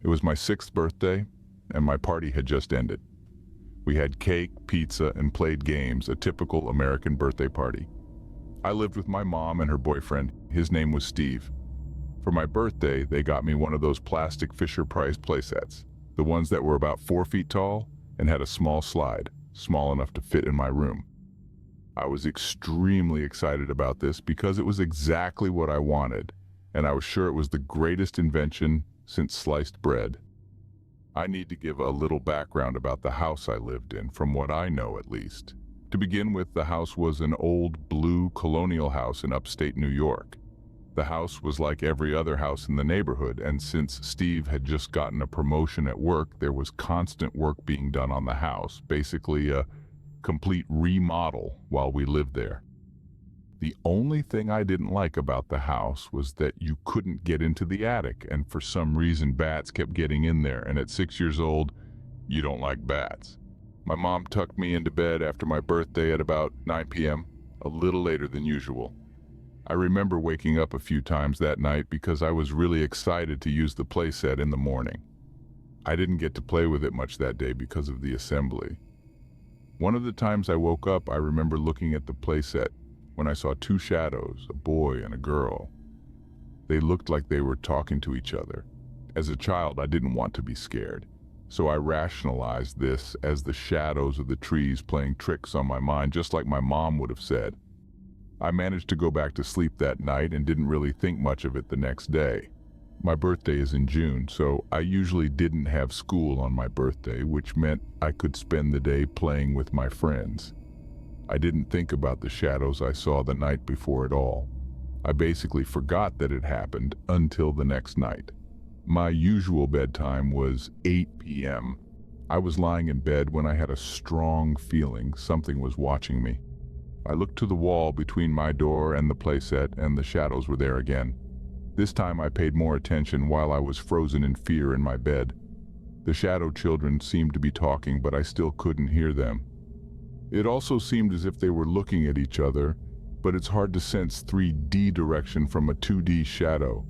It was my 6th birthday, and my party had just ended. We had cake, pizza, and played games, a typical American birthday party. I lived with my mom and her boyfriend. His name was Steve. For my birthday, they got me one of those plastic Fisher-Price playsets, the ones that were about 4 feet tall and had a small slide, small enough to fit in my room. I was extremely excited about this because it was exactly what I wanted, and I was sure it was the greatest invention since sliced bread. I need to give a little background about the house I lived in, from what I know at least. To begin with, the house was an old blue colonial house in upstate New York. The house was like every other house in the neighborhood, and since Steve had just gotten a promotion at work, there was constant work being done on the house, basically a complete remodel while we lived there. The only thing I didn't like about the house was that you couldn't get into the attic, and for some reason bats kept getting in there, and at 6 years old, you don't like bats. My mom tucked me into bed after my birthday at about 9 p.m., a little later than usual. I remember waking up a few times that night because I was really excited to use the playset in the morning. I didn't get to play with it much that day because of the assembly. One of the times I woke up, I remember looking at the playset when I saw 2 shadows, a boy and a girl. They looked like they were talking to each other. As a child, I didn't want to be scared, so I rationalized this as the shadows of the trees playing tricks on my mind, just like my mom would have said. I managed to go back to sleep that night and didn't really think much of it the next day. My birthday is in June, so I usually didn't have school on my birthday, which meant I could spend the day playing with my friends. I didn't think about the shadows I saw the night before at all. I basically forgot that it happened until the next night. My usual bedtime was 8 p.m. I was lying in bed when I had a strong feeling something was watching me. I looked to the wall between my door and the playset, and the shadows were there again. This time I paid more attention while I was frozen in fear in my bed. The shadow children seemed to be talking, but I still couldn't hear them. It also seemed as if they were looking at each other, but it's hard to sense 3D direction from a 2D shadow.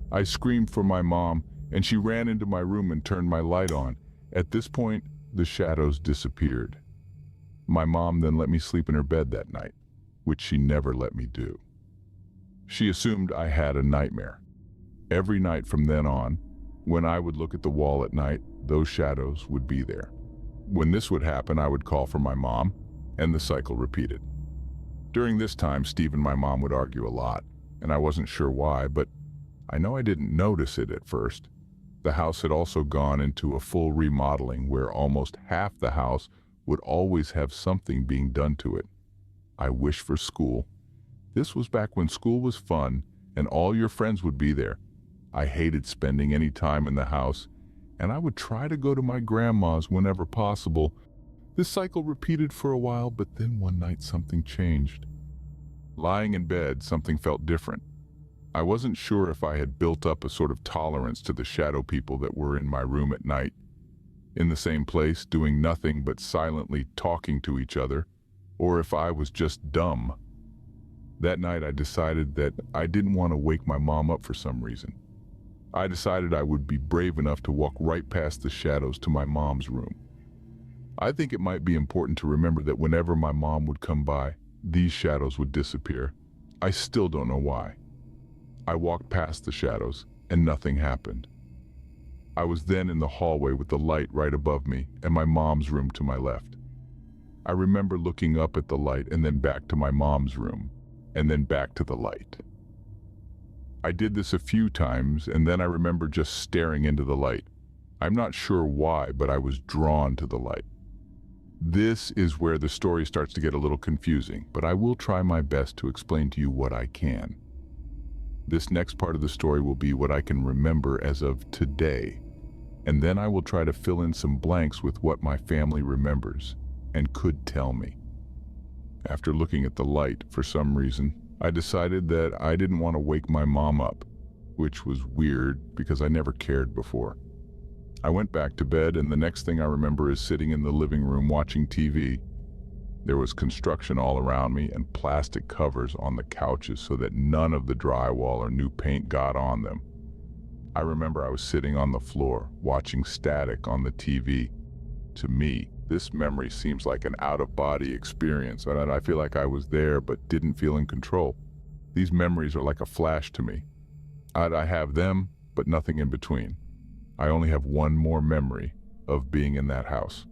I screamed for my mom, and she ran into my room and turned my light on. At this point, the shadows disappeared. My mom then let me sleep in her bed that night, which she never let me do. She assumed I had a nightmare. Every night from then on, when I would look at the wall at night, those shadows would be there. When this would happen, I would call for my mom, and the cycle repeated. During this time, Steve and my mom would argue a lot, and I wasn't sure why, but I know I didn't notice it at first. The house had also gone into a full remodeling where almost half the house would always have something being done to it. I wish for school. This was back when school was fun and all your friends would be there. I hated spending any time in the house, and I would try to go to my grandma's whenever possible. This cycle repeated for a while, but then one night something changed. Lying in bed, something felt different. I wasn't sure if I had built up a sort of tolerance to the shadow people that were in my room at night, in the same place, doing nothing but silently talking to each other, or if I was just dumb. That night I decided that I didn't want to wake my mom up for some reason. I decided I would be brave enough to walk right past the shadows to my mom's room. I think it might be important to remember that whenever my mom would come by, these shadows would disappear. I still don't know why. I walked past the shadows, and nothing happened. I was then in the hallway with the light right above me and my mom's room to my left. I remember looking up at the light and then back to my mom's room, and then back to the light. I did this a few times, and then I remember just staring into the light. I'm not sure why, but I was drawn to the light. This is where the story starts to get a little confusing, but I will try my best to explain to you what I can. This next part of the story will be what I can remember as of today, and then I will try to fill in some blanks with what my family remembers and could tell me. After looking at the light, for some reason, I decided that I didn't want to wake my mom up, which was weird because I never cared before. I went back to bed, and the next thing I remember is sitting in the living room watching TV. There was construction all around me and plastic covers on the couches so that none of the drywall or new paint got on them. I remember I was sitting on the floor, watching static on the TV. To me, this memory seems like an out-of-body experience, and I feel like I was there but didn't feel in control. These memories are like a flash to me. I have them, but nothing in between. I only have one more memory of being in that house.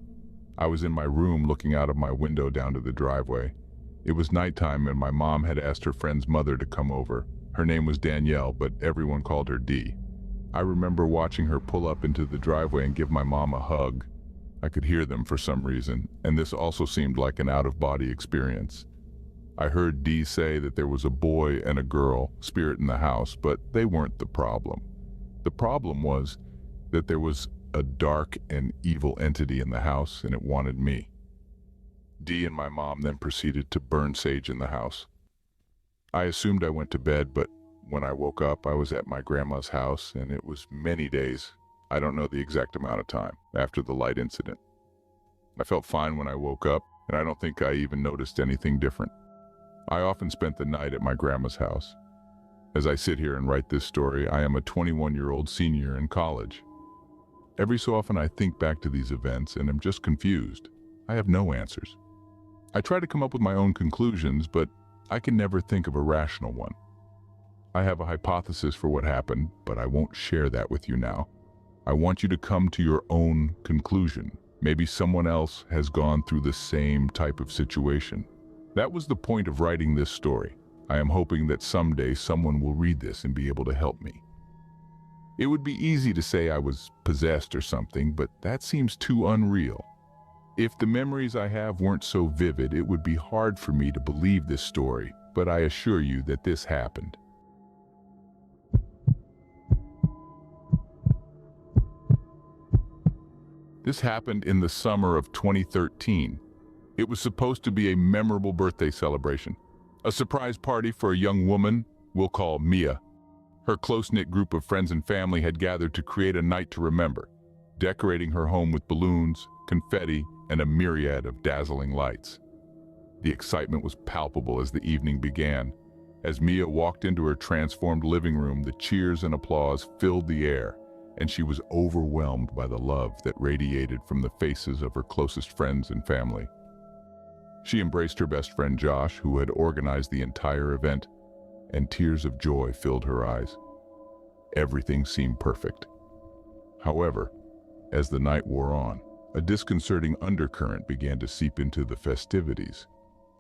I was in my room looking out of my window down to the driveway. It was nighttime and my mom had asked her friend's mother to come over. Her name was Danielle, but everyone called her Dee. I remember watching her pull up into the driveway and give my mom a hug. I could hear them for some reason, and this also seemed like an out-of-body experience. I heard Dee say that there was a boy and a girl spirit in the house, but they weren't the problem. The problem was that there was a dark and evil entity in the house, and it wanted me. Dee and my mom then proceeded to burn sage in the house. I assumed I went to bed, but when I woke up, I was at my grandma's house, and it was many days, I don't know the exact amount of time, after the light incident. I felt fine when I woke up, and I don't think I even noticed anything different. I often spent the night at my grandma's house. As I sit here and write this story, I am a 21-year-old senior in college. Every so often I think back to these events and am just confused. I have no answers. I try to come up with my own conclusions, but I can never think of a rational one. I have a hypothesis for what happened, but I won't share that with you now. I want you to come to your own conclusion. Maybe someone else has gone through the same type of situation. That was the point of writing this story. I am hoping that someday someone will read this and be able to help me. It would be easy to say I was possessed or something, but that seems too unreal. If the memories I have weren't so vivid, it would be hard for me to believe this story, but I assure you that this happened. This happened in the summer of 2013. It was supposed to be a memorable birthday celebration, a surprise party for a young woman we'll call Mia. Her close-knit group of friends and family had gathered to create a night to remember, decorating her home with balloons, confetti, and a myriad of dazzling lights. The excitement was palpable as the evening began. As Mia walked into her transformed living room, the cheers and applause filled the air, and she was overwhelmed by the love that radiated from the faces of her closest friends and family. She embraced her best friend Josh, who had organized the entire event, and tears of joy filled her eyes. Everything seemed perfect. However, as the night wore on, a disconcerting undercurrent began to seep into the festivities.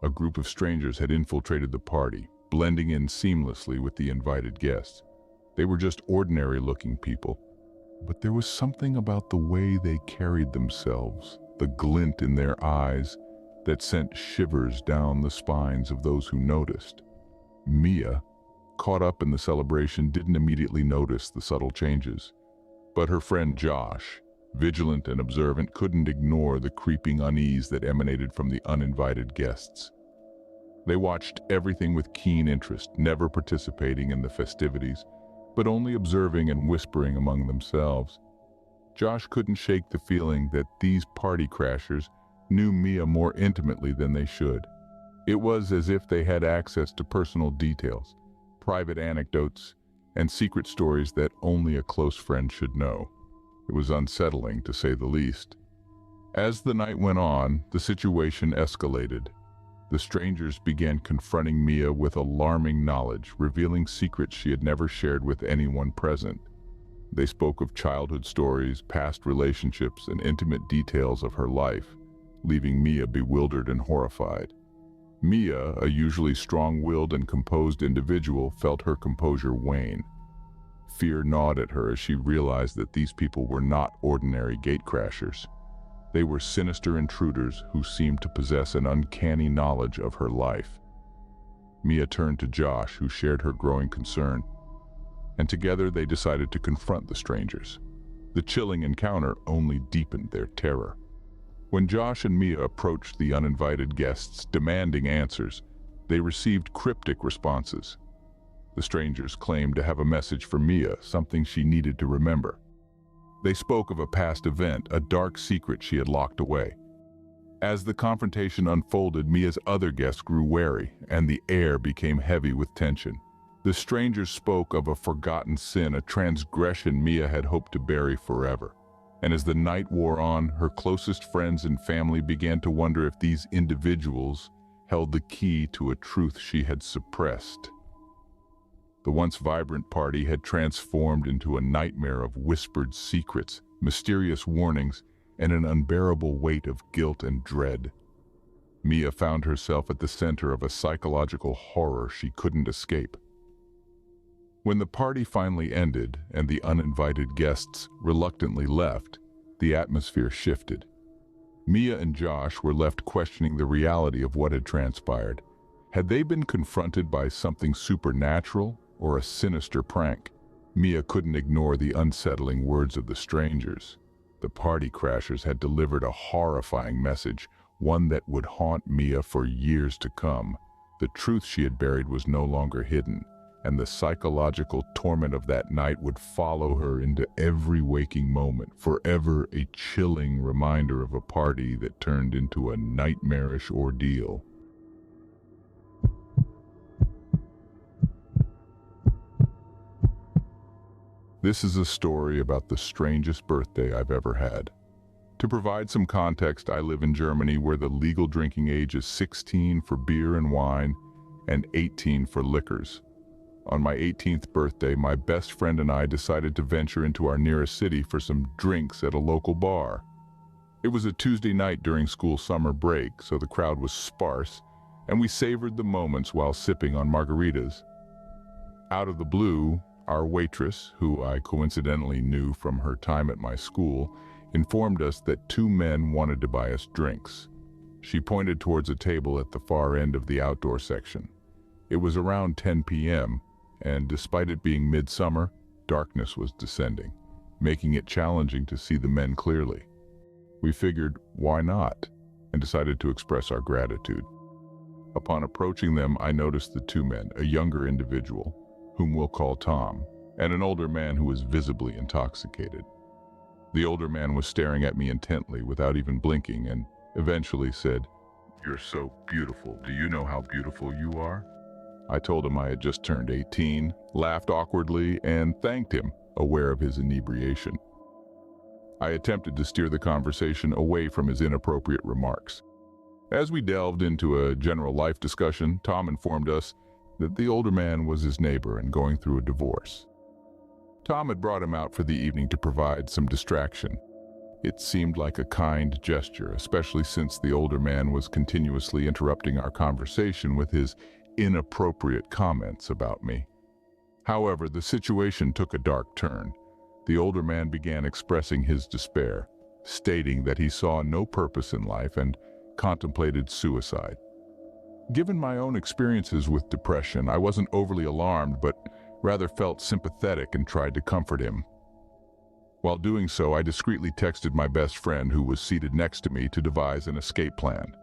A group of strangers had infiltrated the party, blending in seamlessly with the invited guests. They were just ordinary-looking people, but there was something about the way they carried themselves, the glint in their eyes, that sent shivers down the spines of those who noticed. Mia, caught up in the celebration, didn't immediately notice the subtle changes, but her friend Josh, vigilant and observant, couldn't ignore the creeping unease that emanated from the uninvited guests. They watched everything with keen interest, never participating in the festivities, but only observing and whispering among themselves. Josh couldn't shake the feeling that these party crashers knew Mia more intimately than they should. It was as if they had access to personal details, private anecdotes, and secret stories that only a close friend should know. It was unsettling, to say the least. As the night went on, the situation escalated. The strangers began confronting Mia with alarming knowledge, revealing secrets she had never shared with anyone present. They spoke of childhood stories, past relationships, and intimate details of her life, leaving Mia bewildered and horrified. Mia, a usually strong-willed and composed individual, felt her composure wane. Fear gnawed at her as she realized that these people were not ordinary gatecrashers. They were sinister intruders who seemed to possess an uncanny knowledge of her life. Mia turned to Josh, who shared her growing concern, and together they decided to confront the strangers. The chilling encounter only deepened their terror. When Josh and Mia approached the uninvited guests, demanding answers, they received cryptic responses. The strangers claimed to have a message for Mia, something she needed to remember. They spoke of a past event, a dark secret she had locked away. As the confrontation unfolded, Mia's other guests grew wary, and the air became heavy with tension. The strangers spoke of a forgotten sin, a transgression Mia had hoped to bury forever. And as the night wore on, her closest friends and family began to wonder if these individuals held the key to a truth she had suppressed. The once vibrant party had transformed into a nightmare of whispered secrets, mysterious warnings, and an unbearable weight of guilt and dread. Mia found herself at the center of a psychological horror she couldn't escape. When the party finally ended and the uninvited guests reluctantly left, the atmosphere shifted. Mia and Josh were left questioning the reality of what had transpired. Had they been confronted by something supernatural or a sinister prank? Mia couldn't ignore the unsettling words of the strangers. The party crashers had delivered a horrifying message, one that would haunt Mia for years to come. The truth she had buried was no longer hidden, and the psychological torment of that night would follow her into every waking moment, forever a chilling reminder of a party that turned into a nightmarish ordeal. This is a story about the strangest birthday I've ever had. To provide some context, I live in Germany, where the legal drinking age is 16 for beer and wine and 18 for liquors. On my 18th birthday, my best friend and I decided to venture into our nearest city for some drinks at a local bar. It was a Tuesday night during school summer break, so the crowd was sparse, and we savored the moments while sipping on margaritas. Out of the blue, our waitress, who I coincidentally knew from her time at my school, informed us that two men wanted to buy us drinks. She pointed towards a table at the far end of the outdoor section. It was around 10 p.m., and despite it being midsummer, darkness was descending, making it challenging to see the men clearly. We figured, why not, and decided to express our gratitude. Upon approaching them, I noticed the two men, a younger individual, whom we'll call Tom, and an older man who was visibly intoxicated. The older man was staring at me intently without even blinking, and eventually said, "You're so beautiful. Do you know how beautiful you are?" I told him I had just turned 18, laughed awkwardly, and thanked him, aware of his inebriation. I attempted to steer the conversation away from his inappropriate remarks. As we delved into a general life discussion, Tom informed us that the older man was his neighbor and going through a divorce. Tom had brought him out for the evening to provide some distraction. It seemed like a kind gesture, especially since the older man was continuously interrupting our conversation with his inappropriate comments about me. However, the situation took a dark turn. The older man began expressing his despair, stating that he saw no purpose in life and contemplated suicide. Given my own experiences with depression, I wasn't overly alarmed, but rather felt sympathetic and tried to comfort him. While doing so, I discreetly texted my best friend, who was seated next to me, to devise an escape plan.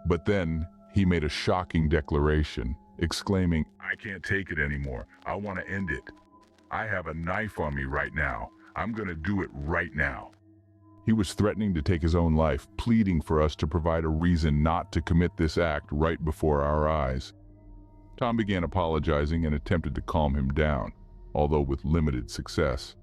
But then he made a shocking declaration, exclaiming, "I can't take it anymore. I want to end it. I have a knife on me right now. I'm going to do it right now." He was threatening to take his own life, pleading for us to provide a reason not to commit this act right before our eyes. Tom began apologizing and attempted to calm him down, although with limited success.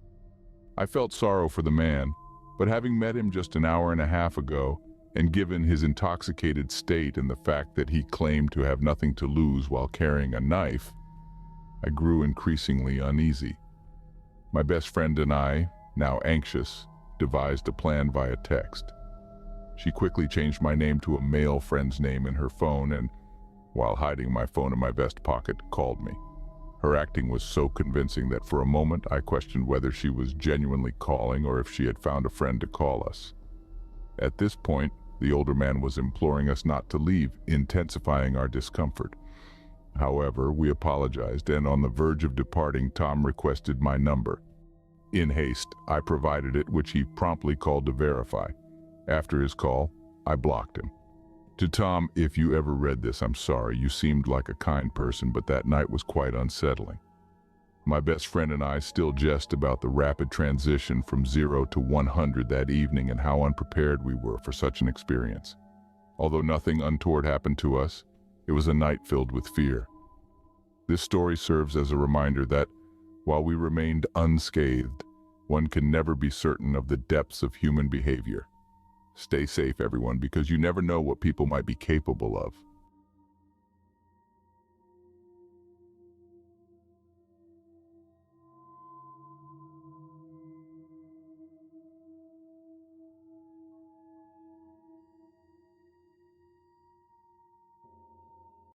I felt sorrow for the man, but having met him just an hour and a half ago, and given his intoxicated state and the fact that he claimed to have nothing to lose while carrying a knife, I grew increasingly uneasy. My best friend and I, now anxious, devised a plan via text. She quickly changed my name to a male friend's name in her phone and, while hiding my phone in my vest pocket, called me. Her acting was so convincing that for a moment I questioned whether she was genuinely calling or if she had found a friend to call us. At this point, the older man was imploring us not to leave, intensifying our discomfort. However, we apologized, and on the verge of departing, Tom requested my number. In haste, I provided it, which he promptly called to verify. After his call, I blocked him. To Tom, if you ever read this, I'm sorry. You seemed like a kind person, but that night was quite unsettling. My best friend and I still jest about the rapid transition from 0 to 100 that evening and how unprepared we were for such an experience. Although nothing untoward happened to us, it was a night filled with fear. This story serves as a reminder that, while we remained unscathed, one can never be certain of the depths of human behavior. Stay safe, everyone, because you never know what people might be capable of.